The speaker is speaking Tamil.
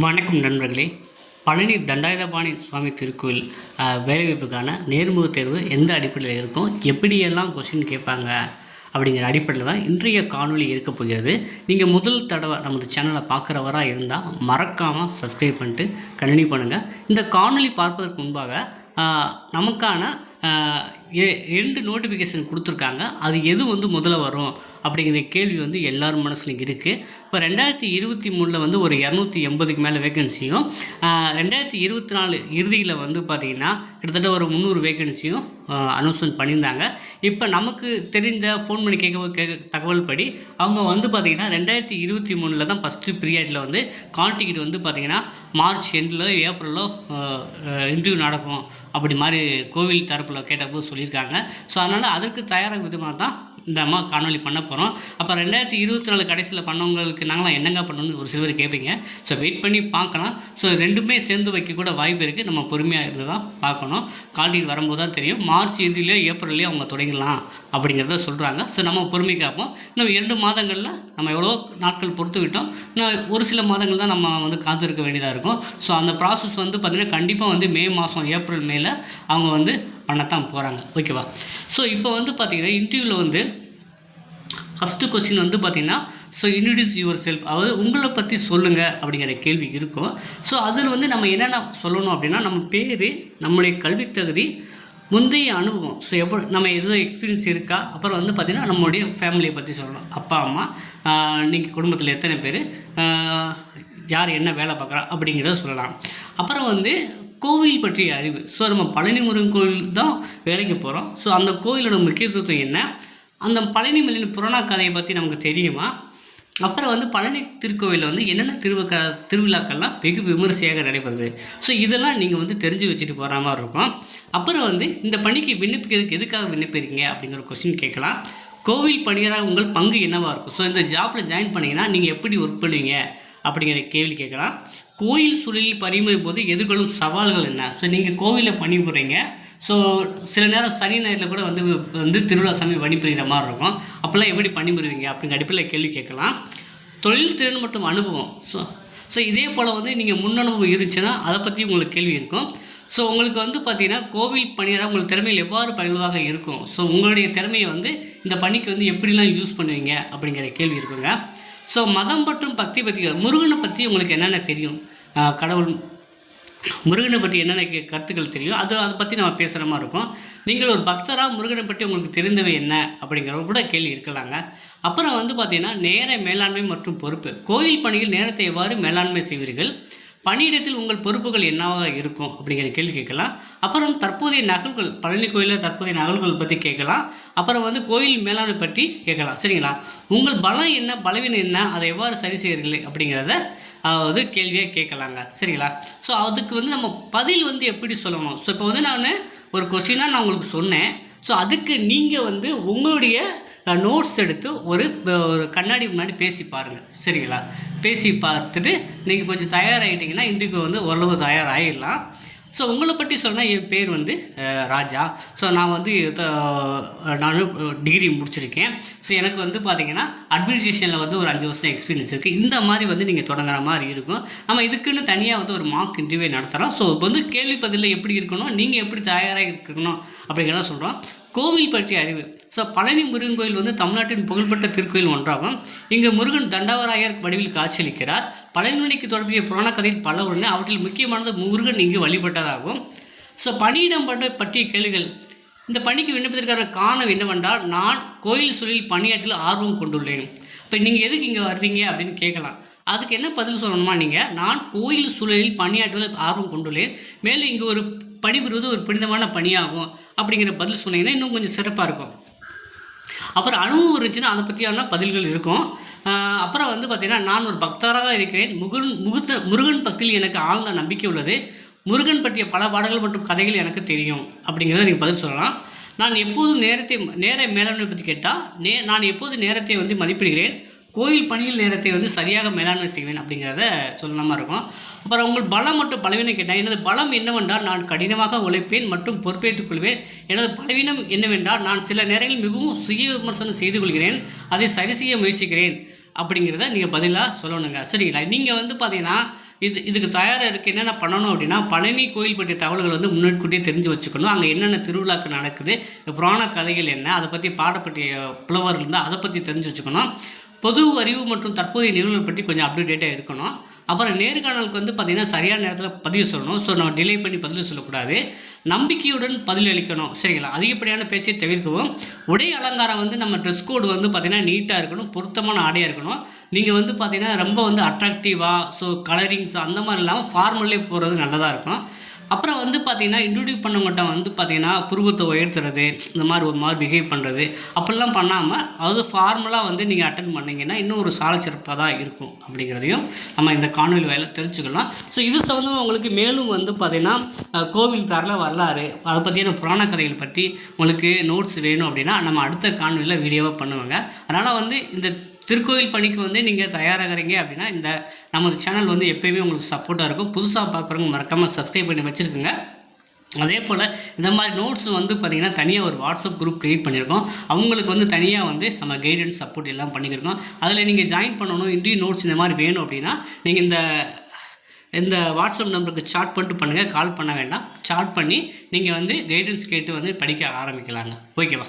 வணக்கம் நண்பர்களே. பழனி தண்டாயுதபாணி சுவாமி திருக்கோயில் வேலைவாய்ப்புக்கான நேர்முக தேர்வு எந்த அடிப்படையில் இருக்கும், எப்படியெல்லாம் கொஸ்டின் கேட்பாங்க அப்படிங்கிற அடிப்படையில் தான் இன்றைய காணொலி இருக்க போகிறது. நீங்கள் முதல் தடவை நமது சேனலை பார்க்குறவராக இருந்தால் மறக்காமல் சப்ஸ்கிரைப் பண்ணிட்டு கண்டினியூ பண்ணுங்கள். இந்த காணொலி பார்ப்பதற்கு முன்பாக நமக்கான 2 நோட்டிஃபிகேஷன் கொடுத்துருக்காங்க. அது எது முதல்ல வரும் அப்படிங்கிற கேள்வி எல்லாரும் மனசுலையும் இருக்குது. இப்போ 2023 ஒரு 280க்கு மேலே வேக்கன்சியும் 2024 இறுதியில் பார்த்திங்கன்னா கிட்டத்தட்ட ஒரு 300 வேக்கன்சியும் அனௌன்ஸ்மெண்ட் பண்ணியிருந்தாங்க. இப்போ நமக்கு தெரிந்த ஃபோன் பண்ணி கேட்க தகவல் படி அவங்க பார்த்திங்கன்னா 2023 தான் ஃபஸ்ட்டு பீரியடில் கால் டிக்கெட் பார்த்திங்கன்னா மார்ச் எண்டில் ஏப்ரலோ இன்டர்வியூ நடக்கும் அப்படி மாதிரி கோவில் தரப்பில் கேட்டபோது சொல்லியிருக்காங்க. ஸோ அதனால் அதற்கு தயாராக விதமாக தான் இந்த அம்மா காணொலி பண்ண போகிறோம். அப்போ 2024 கடைசியில் பண்ணவங்களுக்கு நாங்களாம் என்னங்க பண்ணணும்னு ஒரு சிலர் கேட்பீங்க. ஸோ வெயிட் பண்ணி பார்க்கலாம். ஸோ ரெண்டுமே சேர்ந்து வைக்க கூட வாய்ப்பு இருக்குது. நம்ம பொறுமையாக இருந்து தான் பார்க்கணும். கால் டிக்கெட் வரும்போது தான் தெரியும். மார்ச் இறுதியிலையோ ஏப்ரல்லையோ அவங்க தொடங்கலாம் அப்படிங்கிறத சொல்கிறாங்க. ஸோ நம்ம பொறுமை காப்போம். இன்னும் 2 மாதங்களில் நம்ம எவ்வளோ நாட்கள் பொறுத்து விட்டோம். இன்னும் ஒரு சில மாதங்கள் தான் நம்ம காத்திருக்க வேண்டியதாக இருக்கும். ஸோ அந்த ப்ராசஸ் பார்த்திங்கன்னா கண்டிப்பாக மே மாதம் ஏப்ரல் மேல அவங்க பண்ணத்தான் போகிறாங்க. ஓகேவா? ஸோ இப்போ பார்த்திங்கன்னா இன்டர்வியூவில் ஃபஸ்ட்டு கொஸ்டின் பார்த்திங்கன்னா ஸோ இன்ட்ரடியூஸ் யுவர் செல்ஃப், அதாவது உங்களை பற்றி சொல்லுங்கள் அப்படிங்கிற கேள்வி இருக்கும். ஸோ அதில் நம்ம என்னென்ன சொல்லணும் அப்படின்னா நம்ம பேர், நம்முடைய கல்வி தகுதி, முந்தைய அனுபவம், ஸோ நம்ம எதுவும் எக்ஸ்பீரியன்ஸ் இருக்கா, அப்புறம் பார்த்திங்கன்னா நம்மளுடைய ஃபேமிலியை பற்றி சொல்லணும். அப்பா அம்மா, நீங்கள் குடும்பத்தில் எத்தனை பேர், யார் என்ன வேலை பார்க்குறா அப்படிங்கிறத சொல்லலாம். அப்புறம் கோவில் பற்றிய அறிவு. ஸோ நம்ம பழனி முருகன் கோவில் தான் வேலைக்கு போகிறோம். ஸோ அந்த கோவிலோட முக்கியத்துவம் என்ன, அந்த பழனி மலையின் புராண கதையை பற்றி நமக்கு தெரியுமா, அப்புறம் பழனி திருக்கோவிலில் என்னென்ன திருவிழாக்கள்லாம் வெகு விமரிசையாக நடைபெறுது. ஸோ இதெல்லாம் நீங்கள் தெரிஞ்சு வச்சுட்டு போகிற மாதிரி இருக்கும். அப்புறம் இந்த பணிக்கு விண்ணப்பிக்கிறதுக்கு எதுக்காக விண்ணப்பிக்கிறீங்க அப்படிங்கிற கொஸ்டின் கேட்கலாம். கோவில் பணியராக உங்கள் பங்கு என்னவாக இருக்கும், ஸோ இந்த ஜாப்பில் ஜாயின் பண்ணிங்கன்னா நீங்கள் எப்படி ஒர்க் பண்ணுவீங்க அப்படிங்கிற கேள்வி கேட்கலாம். கோயில் சூழலில் பணிபுரியும் போது எதிர்கொள்ளும் சவால்கள் என்ன, ஸோ நீங்கள் கோவிலில் பணிபுரிங்க. ஸோ சில நேரம் சனி ஞாயிறில் கூட திருவிழா சமயம் பணிபுரிகிற மாதிரி இருக்கும். அப்போல்லாம் எப்படி பணிபுரிவீங்க அப்படிங்கிற அடிப்படையில் கேள்வி கேட்கலாம். தொழில் திறன் மற்றும் அனுபவம். ஸோ இதே போல் நீங்கள் முன் அனுபவம் இருந்துச்சுன்னா அதை பற்றி உங்களுக்கு கேள்வி இருக்கும். ஸோ உங்களுக்கு பார்த்திங்கன்னா கோவில் பணியராக உங்களுக்கு திறமையில் எவ்வாறு பயனுள்ளதாக இருக்கும், ஸோ உங்களுடைய திறமையை இந்த பணிக்கு எப்படிலாம் யூஸ் பண்ணுவீங்க அப்படிங்கிற கேள்வி இருக்குங்க. ஸோ மதம் மற்றும் பக்தி பற்றி, முருகனை பற்றி உங்களுக்கு என்னென்ன தெரியும், கடவுள் முருகனை பற்றி என்னென்ன கருத்துக்கள் தெரியும், அதை பற்றி நம்ம பேசுகிற மாதிரி இருக்கும். நீங்கள் ஒரு பக்தராக முருகனை பற்றி உங்களுக்கு தெரிந்தவை என்ன அப்படிங்கிற கூட கேள்வி இருக்கலாங்க. அப்புறம் பார்த்திங்கன்னா நேர மேலாண்மை மற்றும் பொறுப்பு. கோயில் பணியில் நேரத்தை எவ்வாறு மேலாண்மை செய்வீர்கள், பணியிடத்தில் உங்கள் பொறுப்புகள் என்னவாக இருக்கும் அப்படிங்கிற கேள்வி கேட்கலாம். அப்புறம் தற்போதைய நகல்கள், பழனி கோயிலில் தற்போதைய நகல்கள் பற்றி கேட்கலாம். அப்புறம் கோயில் மேலாண்மை பற்றி கேட்கலாம். சரிங்களா? உங்கள் பலம் என்ன, பலவீனம் என்ன, அதை எவ்வாறு சரி செய்கிறீர்கள் அப்படிங்கிறத கேள்வியாக கேட்கலாங்க. சரிங்களா? ஸோ அதுக்கு நம்ம பதில் எப்படி சொல்லணும். ஸோ இப்போ நான் ஒரு கொஸ்டினாக நான் உங்களுக்கு சொன்னேன். ஸோ அதுக்கு நீங்கள் உங்களுடைய நோட்ஸ் எடுத்து ஒரு கண்ணாடி முன்னாடி பேசி பாருங்கள். சரிங்களா? பேசி பார்த்துட்டு நீங்கள் கொஞ்சம் தயாராகிட்டிங்கன்னா இன்றைக்கு ஓரளவு தயாராகிடலாம். ஸோ உங்களை பற்றி சொன்னால் என் பேர் ராஜா. ஸோ நான் டிகிரி முடிச்சிருக்கேன். ஸோ எனக்கு பார்த்திங்கன்னா அட்மினிஸ்ட்ரேஷனில் ஒரு 5 வருஷம் எக்ஸ்பீரியன்ஸ் இருக்குது. இந்த மாதிரி நீங்கள் தொடங்குற மாதிரி இருக்கும். நம்ம இதுக்குன்னு தனியாக ஒரு மார்க் இன்டர்வியூ நடத்துகிறோம். ஸோ இப்போ கேள்வி பதிலில் எப்படி இருக்கணும், நீங்கள் எப்படி தயாராக இருக்கணும் அப்படிங்கிறத சொல்கிறோம். கோவில் பற்றிய அறிவு. ஸோ பழனி முருகன் கோயில் தமிழ்நாட்டின் புகழ்பெற்ற திருக்கோயில் ஒன்றாகும். இங்கு முருகன் தண்டவராயர் வடிவில் காட்சியளிக்கிறார். பழனிமலைக்கு தொடர்புடைய புராண கதையில் பல ஒன்று, அவற்றில் முக்கியமானது முருகன் இங்கு வழிபட்டதாகும். ஸோ பணியிடம் பற்றிய கேள்விகள். இந்த பணிக்கு விண்ணப்பதற்கான காரணம் என்னவென்றால், நான் கோயில் சூழலில் பணியாற்றில் ஆர்வம் கொண்டுள்ளேன். இப்போ நீங்கள் எதுக்கு இங்கே வருவீங்க அப்படின்னு கேட்கலாம். அதுக்கு என்ன பதில் சொல்லணுமா, நான் கோயில் சூழலில் பணியாற்றுவதில் ஆர்வம் கொண்டுள்ளேன், மேலும் இங்கே ஒரு பணிபுரிவது ஒரு புனிதமான பணியாகும் அப்படிங்கிற பதில் சொன்னீங்கன்னா இன்னும் கொஞ்சம் சிறப்பாக இருக்கும். அப்புறம் அனுபவம் இருந்துச்சுன்னா அதை பற்றியான பதில்கள் இருக்கும். அப்புறம் பார்த்திங்கன்னா நான் ஒரு பக்தராக இருக்கிறேன், முருகன் பக்தியில் எனக்கு ஆழ்ந்த நம்பிக்கை உள்ளது, முருகன் பற்றிய பல பாடல்கள் மற்றும் கதைகள் எனக்கு தெரியும் அப்படிங்கிறத நீங்கள் பதில் சொல்லலாம். நான் எப்போதும் நேர மேலாண்மை பற்றி கேட்டால் நான் எப்போது நேரத்தை மதிப்பிடுகிறேன், கோயில் பணியில் நேரத்தை சரியாக மேலாண்மை செய்வேன் அப்படிங்கிறத சொல்லலாமா இருக்கும். அப்புறம் உங்கள் பலம் மற்றும் பலவீனம் கேட்டால், எனது பலம் என்னவென்றால் நான் கடினமாக உழைப்பேன் மற்றும் பொறுப்பேற்றுக் கொள்வேன். எனது பலவீனம் என்னவென்றால் நான் சில நேரங்களில் மிகவும் சுய விமர்சனம் செய்து கொள்கிறேன், அதை சரி செய்ய முயற்சிக்கிறேன் அப்படிங்கிறத நீங்கள் பதிலாக சொல்லணுங்க. சரிங்களா? நீங்கள் பார்த்தீங்கன்னா இதுக்கு தயாராக இருக்குது. என்னென்ன பண்ணணும் அப்படின்னா, பழனி கோயில் பற்றிய தகவல்கள் வந்து முன்னாடியே தெரிஞ்சு வச்சுக்கணும். அங்கே என்னென்ன திருவிழாக்கள் நடக்குது, புராண கதைகள் என்ன, அதை பற்றி பாடப்பட்டிய புலவர்கள் இருந்தால் அதை பற்றி தெரிஞ்சு வச்சுக்கணும். பொது அறிவு மற்றும் தற்போதைய நிகழ்வுகள் பற்றி கொஞ்சம் அப்டேட்டாக இருக்கணும். அப்புறம் நேர்காணலுக்கு வந்து பார்த்திங்கன்னா சரியான நேரத்தில் பதிவு சொல்லணும். ஸோ நம்ம டிலே பண்ணி பதில் சொல்லக்கூடாது. நம்பிக்கையுடன் பதில் அளிக்கணும். சரிங்களா? அதிகப்படியான பேச்சை தவிர்க்கவும். உடை அலங்காரம் வந்து நம்ம ட்ரெஸ் கோடு வந்து பார்த்திங்கன்னா நீட்டாக இருக்கணும், பொருத்தமான ஆடையாக இருக்கணும். நீங்கள் வந்து பார்த்திங்கன்னா ரொம்ப வந்து அட்ராக்டிவாக, ஸோ கலரிங்ஸ் அந்த மாதிரி இல்லாமல் ஃபார்மல்லே போகிறது நல்லதாக இருக்கும். அப்புறம் வந்து பார்த்திங்கன்னா இன்ட்ரடியூஸ் பண்ணவங்கள்ட்ட வந்து பார்த்திங்கன்னா புருவத்தை உயர்த்துறது, இந்த மாதிரி ஒரு மாதிரி பிஹேவ் பண்ணுறது அப்படிலாம் பண்ணாமல், அதாவது ஃபார்மலாக வந்து நீங்கள் அட்டன் பண்ணிங்கன்னா இன்னும் ஒரு சாலச்சிறப்பாக தான் இருக்கும் அப்படிங்கிறதையும் நம்ம இந்த காணொலி வேலை தெரிஞ்சுக்கலாம். ஸோ இது சம்மந்தமாக உங்களுக்கு மேலும் வந்து பார்த்திங்கன்னா கோவில் தரல வரலாறு, அதை பற்றியான புராண கதைகள் பற்றி உங்களுக்கு நோட்ஸ் வேணும் அப்படின்னா நம்ம அடுத்த காணொலியில் வீடியோவாக பண்ணுவாங்க. அதனால் வந்து இந்த திருக்கோயில் பணிக்கு வந்து நீங்கள் தயாராகிறீங்க அப்படின்னா இந்த நமது சேனல் வந்து எப்போயுமே உங்களுக்கு சப்போர்ட்டாக இருக்கும். புதுசாக பார்க்குறவங்க மறக்காமல் சப்ஸ்கிரைப் பண்ணி வச்சுருக்குங்க. அதே போல் இந்த மாதிரி நோட்ஸ் வந்து பார்த்திங்கன்னா தனியாக ஒரு வாட்ஸ்அப் குரூப் க்ரியேட் பண்ணியிருக்கோம். அவங்களுக்கு வந்து தனியாக வந்து நம்ம கைடன்ஸ் சப்போர்ட் எல்லாம் பண்ணியிருக்கோம். அதில் நீங்கள் ஜாயின் பண்ணணும், இன்றைய நோட்ஸ் இந்த மாதிரி வேணும் அப்படின்னா நீங்கள் இந்த வாட்ஸ்அப் நம்பருக்கு சாட் பண்ணிட்டு பண்ணுங்கள். கால் பண்ண வேண்டாம். சாட் பண்ணி நீங்கள் வந்து கைடன்ஸ் கேட்டு வந்து படிக்க ஆரம்பிக்கலாங்க. ஓகேவா?